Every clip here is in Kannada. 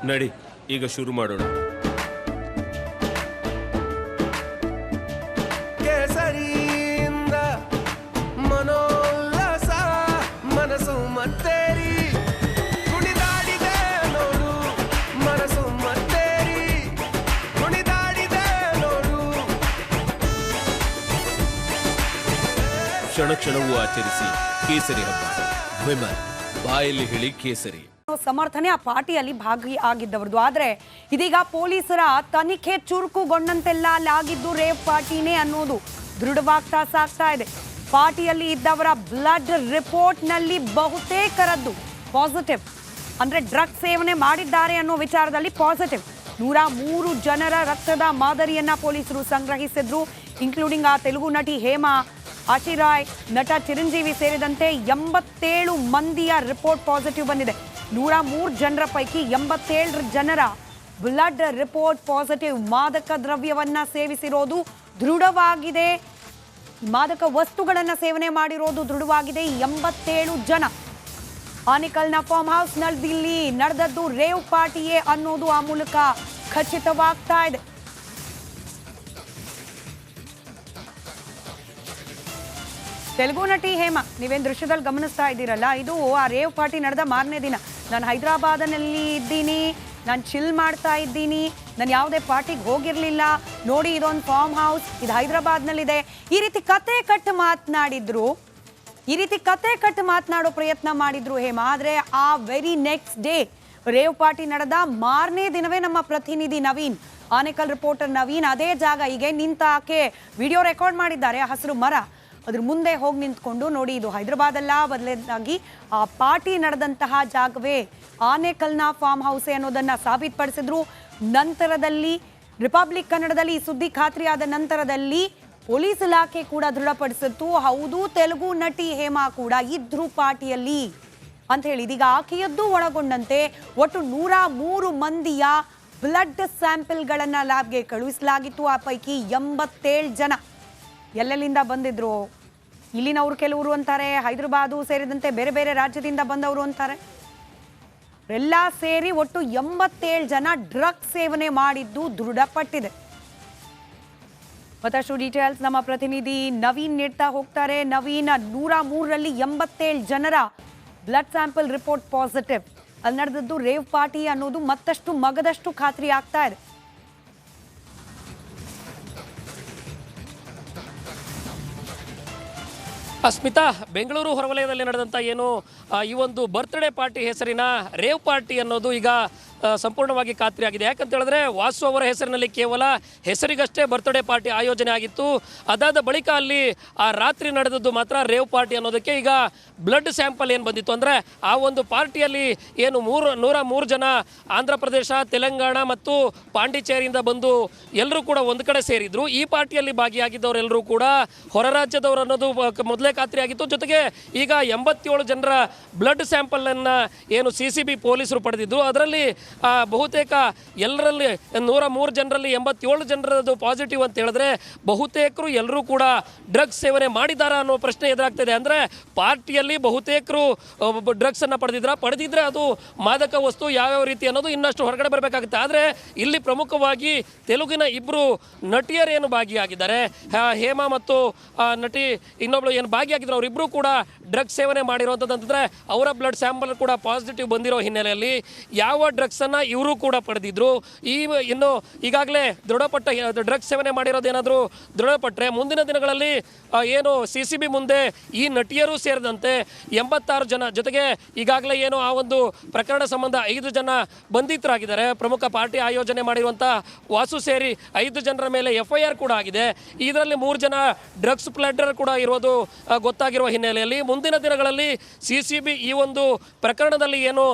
ನಡಿ ಈಗ ಶುರು ಮಾಡೋಣ. ಕೇಸರಿಯಿಂದ ಮನೋಲ್ಲಾಸ ಮನಸ್ಸು ಮತ್ತೇರಿ ಕುಣಿದಾಡಿದೆ ನೋಡು, ಮನಸ್ಸು ಮತ್ತೇರಿ ಕುಣಿದಾಡಿದೆ ನೋಡು. ಕ್ಷಣ ಕ್ಷಣವೂ ಆಚರಿಸಿ ಕೇಸರಿ ಹಬ್ಬ. ವಿಮಲ್ ಬಾಯಲ್ಲಿ ಹೇಳಿ ಕೇಸರಿ ಸಮರ್ಥನೆ ಆ ಪಾರ್ಟಿಯಲ್ಲಿ ಭಾಗಿಯಾಗಿದ್ದವರದು. ಆದರೆ ಇದೀಗ ಪೊಲೀಸರ ತನಿಖೆ ಚುರುಕುಗೊಂಡಂತೆಲ್ಲ ಆಗಿದ್ದು ರೇವ್ ಪಾರ್ಟಿನೇ ಅನ್ನೋದು ದೃಢವಾಗ್ತಾ ಸಾಗ್ತಾ ಇದೆ. ಪಾರ್ಟಿಯಲ್ಲಿ ಇದ್ದವರ ಬ್ಲಡ್ ರಿಪೋರ್ಟ್ನಲ್ಲಿ ಬಹುತೇಕರದ್ದು ಪಾಸಿಟಿವ್, ಅಂದ್ರೆ ಡ್ರಗ್ ಸೇವನೆ ಮಾಡಿದ್ದಾರೆ ಅನ್ನೋ ವಿಚಾರದಲ್ಲಿ ಪಾಸಿಟಿವ್. 103 ಜನರ ರಕ್ತದ ಮಾದರಿಯನ್ನ ಪೊಲೀಸರು ಸಂಗ್ರಹಿಸಿದ್ರು, ಇನ್ಕ್ಲೂಡಿಂಗ್ ಆ ತೆಲುಗು ನಟಿ ಹೇಮಾ, ಆಶಿರಾಯ್, ನಟ ಚಿರಂಜೀವಿ ಸೇರಿದಂತೆ 87 ಮಂದಿಯ ರಿಪೋರ್ಟ್ ಪಾಸಿಟಿವ್ ಬಂದಿದೆ. 103 ಜನರ ಪೈಕಿ 87 ಜನರ ಬ್ಲಡ್ ರಿಪೋರ್ಟ್ ಪಾಸಿಟಿವ್. ಮಾದಕ ದ್ರವ್ಯವನ್ನ ಸೇವಿಸಿರೋದು ದೃಢವಾಗಿದೆ, ಮಾದಕ ವಸ್ತುಗಳನ್ನ ಸೇವನೆ ಮಾಡಿರೋದು ದೃಢವಾಗಿದೆ. 87 ಜನ. ಆನೇಕಲ್ನ ಫಾರ್ಮ್ ಹೌಸ್ ನಲ್ಲಿ ನಡೆದದ್ದು ರೇವ್ ಪಾರ್ಟಿಯೇ ಅನ್ನೋದು ಆ ಮೂಲಕ ಖಚಿತವಾಗ್ತಾ ಇದೆ. ತೆಲುಗು ನಟಿ ಹೇಮಾ, ನೀವೇನು ದೃಶ್ಯದಲ್ಲಿ ಗಮನಿಸ್ತಾ ಇದ್ದೀರಲ್ಲ, ಇದು ಆ ರೇವ್ ಪಾರ್ಟಿ ನಡೆದ ಮಾರನೇ ದಿನ. ನಾನು ಹೈದರಾಬಾದ್ನಲ್ಲಿ ಇದ್ದೀನಿ, ನಾನು ಚಿಲ್ ಮಾಡ್ತಾ ಇದ್ದೀನಿ, ನಾನು ಯಾವುದೇ ಪಾರ್ಟಿಗೆ ಹೋಗಿರಲಿಲ್ಲ, ನೋಡಿ ಇದೊಂದು ಫಾರ್ಮ್ ಹೌಸ್, ಇದು ಹೈದರಾಬಾದ್ನಲ್ಲಿದೆ, ಈ ರೀತಿ ಕತೆ ಕಟ್ಟು ಮಾತನಾಡೋ ಪ್ರಯತ್ನ ಮಾಡಿದ್ರು ಹೇಮಾ. ಆದರೆ ಆ very next day rave party ನಡೆದ ಮಾರನೇ ದಿನವೇ ನಮ್ಮ ಪ್ರತಿನಿಧಿ ನವೀನ್, ಆನೇಕಲ್ ರಿಪೋರ್ಟರ್ ನವೀನ್ ಅದೇ ಜಾಗ ಈಗ ನಿಂತ ಆಕೆ ವಿಡಿಯೋ ರೆಕಾರ್ಡ್ ಮಾಡಿದ್ದಾರೆ. ಹಸಿರು ಮರ ಅದ್ರ ಮುಂದೆ ಹೋಗಿ ನಿಂತ್ಕೊಂಡು ನೋಡಿ ಇದು ಹೈದರಾಬಾದಲ್ಲ, ಬದಲಾಗಿ ಆ ಪಾರ್ಟಿ ನಡೆದಂತಹ ಜಾಗವೇ ಆನೇಕಲ್ನ ಫಾರ್ಮ್ ಹೌಸೇ ಅನ್ನೋದನ್ನ ಸಾಬೀತುಪಡಿಸಿದ್ರು. ನಂತರದಲ್ಲಿ ರಿಪಬ್ಲಿಕ್ ಕನ್ನಡದಲ್ಲಿ ಈ ಸುದ್ದಿ ಖಾತ್ರಿಯಾದ ನಂತರದಲ್ಲಿ ಪೊಲೀಸ್ ಇಲಾಖೆ ಕೂಡ ದೃಢಪಡಿಸಿತ್ತು, ಹೌದು ತೆಲುಗು ನಟಿ ಹೇಮಾ ಕೂಡ ಇದ್ರು ಪಾರ್ಟಿಯಲ್ಲಿ ಅಂತ ಹೇಳಿ. ಇದೀಗ ಆಕೆಯದ್ದು ಒಳಗೊಂಡಂತೆ ಒಟ್ಟು 103 ಮಂದಿಯ ಬ್ಲಡ್ ಸ್ಯಾಂಪಲ್ಗಳನ್ನ ಲ್ಯಾಬ್ಗೆ ಕಳುಹಿಸಲಾಗಿತ್ತು. ಆ ಪೈಕಿ 87 ಜನ ಎಲ್ಲೆಲ್ಲಿಂದ ಬಂದಿದ್ರು, ಇಲ್ಲಿನವರು ಕೆಲವರು ಅಂತಾರೆ, ಹೈದರಾಬಾದು ಸೇರಿದಂತೆ ಬೇರೆ ಬೇರೆ ರಾಜ್ಯದಿಂದ ಬಂದವರು ಅಂತಾರೆ. ಎಲ್ಲ ಸೇರಿ ಒಟ್ಟು 87 ಜನ ಡ್ರಗ್ ಸೇವನೆ ಮಾಡಿದ್ದು ದೃಢಪಟ್ಟಿದೆ. ಮತ್ತಷ್ಟು ಡೀಟೇಲ್ಸ್ ನಮ್ಮ ಪ್ರತಿನಿಧಿ ನವೀನ್ ನೀಡ್ತಾ ಹೋಗ್ತಾರೆ. ನವೀನ್, 103ರಲ್ಲಿ 87 ಜನರ ಬ್ಲಡ್ ಸ್ಯಾಂಪಲ್ ರಿಪೋರ್ಟ್ ಪಾಸಿಟಿವ್. ಅಲ್ಲಿ ನಡೆದದ್ದು ರೇವ್ ಪಾರ್ಟಿ ಅನ್ನೋದು ಮತ್ತಷ್ಟು ಮಗದಷ್ಟು ಖಾತ್ರಿ ಆಗ್ತಾ ಇದೆ. ಸ್ಮಿತಾ, ಬೆಂಗಳೂರು ಹೊರವಲಯದಲ್ಲಿ ನಡೆದಂಥ ಏನು ಈ ಒಂದು ಬರ್ತ್ಡೇ ಪಾರ್ಟಿ ಹೆಸರಿನ ರೇವ್ ಪಾರ್ಟಿ ಅನ್ನೋದು ಈಗ ಸಂಪೂರ್ಣವಾಗಿ ಖಾತ್ರಿಯಾಗಿದೆ. ಯಾಕಂತ ಹೇಳಿದ್ರೆ ವಾಸು ಅವರ ಹೆಸರಿನಲ್ಲಿ ಕೇವಲ ಹೆಸರಿಗಷ್ಟೇ ಬರ್ತ್ಡೇ ಪಾರ್ಟಿ ಆಯೋಜನೆ ಆಗಿತ್ತು. ಅದಾದ ಬಳಿಕ ಅಲ್ಲಿ ಆ ರಾತ್ರಿ ನಡೆದದ್ದು ಮಾತ್ರ ರೇವ್ ಪಾರ್ಟಿ ಅನ್ನೋದಕ್ಕೆ ಈಗ ಬ್ಲಡ್ ಸ್ಯಾಂಪಲ್ ಏನು ಬಂದಿತ್ತು ಅಂದರೆ ಆ ಒಂದು ಪಾರ್ಟಿಯಲ್ಲಿ ಏನು 103 ಜನ ಆಂಧ್ರ ಪ್ರದೇಶ, ತೆಲಂಗಾಣ ಮತ್ತು ಪಾಂಡಿಚೇರಿಯಿಂದ ಬಂದು ಎಲ್ಲರೂ ಕೂಡ ಒಂದು ಕಡೆ ಸೇರಿದ್ರು. ಈ ಪಾರ್ಟಿಯಲ್ಲಿ ಭಾಗಿಯಾಗಿದ್ದವರೆಲ್ಲರೂ ಕೂಡ ಹೊರ ರಾಜ್ಯದವರು ಅನ್ನೋದು ಮೊದಲೇ ಖಾತ್ರಿಯಾಗಿತ್ತು. ಜೊತೆಗೆ ಈಗ 87 ಜನರ ಬ್ಲಡ್ ಸ್ಯಾಂಪಲನ್ನು ಏನು CCB ಪೊಲೀಸರು ಪಡೆದಿದ್ರು. ಅದರಲ್ಲಿ ಬಹುತೇಕ ಎಲ್ಲರಲ್ಲಿ 103 ಜನರಲ್ಲಿ 87 ಜನರದ್ದು ಪಾಸಿಟಿವ್ ಅಂತ ಹೇಳಿದ್ರೆ ಬಹುತೇಕರು ಎಲ್ಲರೂ ಕೂಡ ಡ್ರಗ್ಸ್ ಸೇವನೆ ಮಾಡಿದಾರಾ ಅನ್ನೋ ಪ್ರಶ್ನೆ ಎದುರಾಗ್ತದೆ. ಅಂದರೆ ಪಾರ್ಟಿಯಲ್ಲಿ ಬಹುತೇಕರು ಡ್ರಗ್ಸನ್ನು ಪಡೆದಿದ್ರೆ ಅದು ಮಾದಕ ವಸ್ತು ಯಾವ್ಯಾವ ರೀತಿ ಅನ್ನೋದು ಇನ್ನಷ್ಟು ಹೊರಗಡೆ ಬರಬೇಕಾಗುತ್ತೆ. ಆದರೆ ಇಲ್ಲಿ ಪ್ರಮುಖವಾಗಿ ತೆಲುಗಿನ 2 ನಟಿಯರೇನು ಭಾಗಿಯಾಗಿದ್ದಾರೆ, ಹೇಮಾ ಮತ್ತು ನಟಿ ಇನ್ನೊಬ್ಳು ಏನು ಭಾಗಿಯಾಗಿದ್ರು, ಅವರಿಬ್ಬರು ಕೂಡ ಡ್ರಗ್ಸ್ ಸೇವನೆ ಮಾಡಿರುವಂಥದ್ದು ಅಂತಂದರೆ ಅವರ ಬ್ಲಡ್ ಸ್ಯಾಂಪಲ್ ಕೂಡ ಪಾಸಿಟಿವ್ ಬಂದಿರೋ ಹಿನ್ನೆಲೆಯಲ್ಲಿ ಯಾವ ಡ್ರಗ್ಸನ್ನು ಇವರು ಕೂಡ ಪಡೆದಿದ್ರು. ಇನ್ನು ಈಗಾಗಲೇ ದೃಢಪಟ್ಟ ಡ್ರಗ್ಸ್ ಸೇವನೆ ಮಾಡಿರೋದೇನಾದರೂ ದೃಢಪಟ್ಟರೆ ಮುಂದಿನ ದಿನಗಳಲ್ಲಿ ಏನು CCB ಮುಂದೆ ಈ ನಟಿಯರು ಸೇರಿದಂತೆ 86 ಜನ, ಜೊತೆಗೆ ಈಗಾಗಲೇ ಏನು ಆ ಒಂದು ಪ್ರಕರಣ ಸಂಬಂಧ 5 ಜನ ಬಂಧಿತರಾಗಿದ್ದಾರೆ. ಪ್ರಮುಖ ಪಾರ್ಟಿ ಆಯೋಜನೆ ಮಾಡಿರುವಂಥ ವಾಸು ಸೇರಿ 5 ಜನರ ಮೇಲೆ FIR ಕೂಡ ಆಗಿದೆ. ಇದರಲ್ಲಿ 3 ಜನ ಡ್ರಗ್ಸ್ ಪ್ಲಾಡರ್ ಕೂಡ ಇರೋದು ಗೊತ್ತಾಗಿರುವ ಹಿನ್ನೆಲೆಯಲ್ಲಿ ಮುಂದಿನ ದಿನಗಳಲ್ಲಿ CCB ಈ ಒಂದು ಪ್ರಕರಣದಲ್ಲಿ ಏನು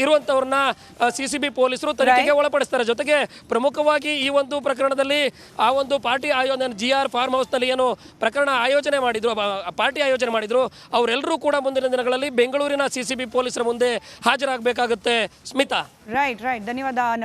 ಇರುವಂಥವ್ರನ್ನ CCB ಪೊಲೀಸರು ತನಿಖೆಗೆ ಒಳಪಡಿಸ್ತಾರೆ. ಜೊತೆಗೆ ಪ್ರಮುಖವಾಗಿ ಈ ಒಂದು ಪ್ರಕರಣದಲ್ಲಿ ಆ ಒಂದು ಪಾರ್ಟಿ ಆಯೋಜನೆ GR ಫಾರ್ಮ್ ಹೌಸ್ನಲ್ಲಿ ಏನು ಪ್ರಕರಣ ಆಯೋಜನೆ ಮಾಡಿದ್ರು, ಪಾರ್ಟಿ ಆಯೋಜನೆ ಮಾಡಿದ್ರು, ಅವರೆಲ್ಲರೂ ಕೂಡ ಮುಂದಿನ ದಿನಗಳಲ್ಲಿ ಬೆಂಗಳೂರಿನ CCB ಪೊಲೀಸರ ಮುಂದೆ ಹಾಜರಾಗಬೇಕಾಗುತ್ತೆ. ಸ್ಮಿತಾ, ರೈಟ್, ಧನ್ಯವಾದ ನವೀನ್.